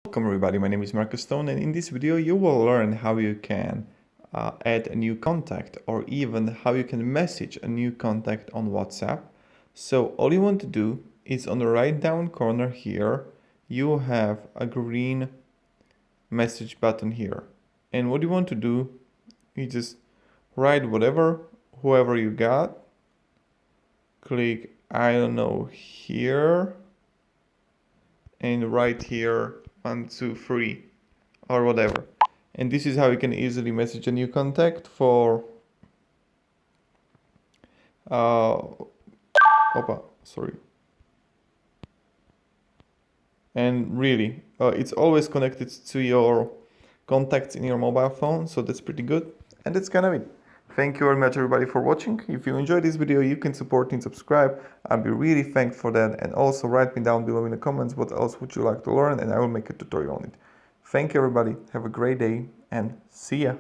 Welcome everybody, my name is Marcus Stone, and in this video you will learn how you can add a new contact or even how you can message a new contact on WhatsApp. So all you want to do is on the right down corner here you have a green message button here, and what you want to do is just write whoever you got, click I don't know here, and write here 1, 2, 3 or whatever. And this is how you can easily message a new contact for and really it's always connected to your contacts in your mobile phone, so that's pretty good. And that's kind of it. Thank you very much everybody for watching. If you enjoyed this video, you can support and subscribe. I'll be really thankful for that, and also write me down below in the comments what else would you like to learn, and I will make a tutorial on it. Thank you everybody, have a great day and see ya.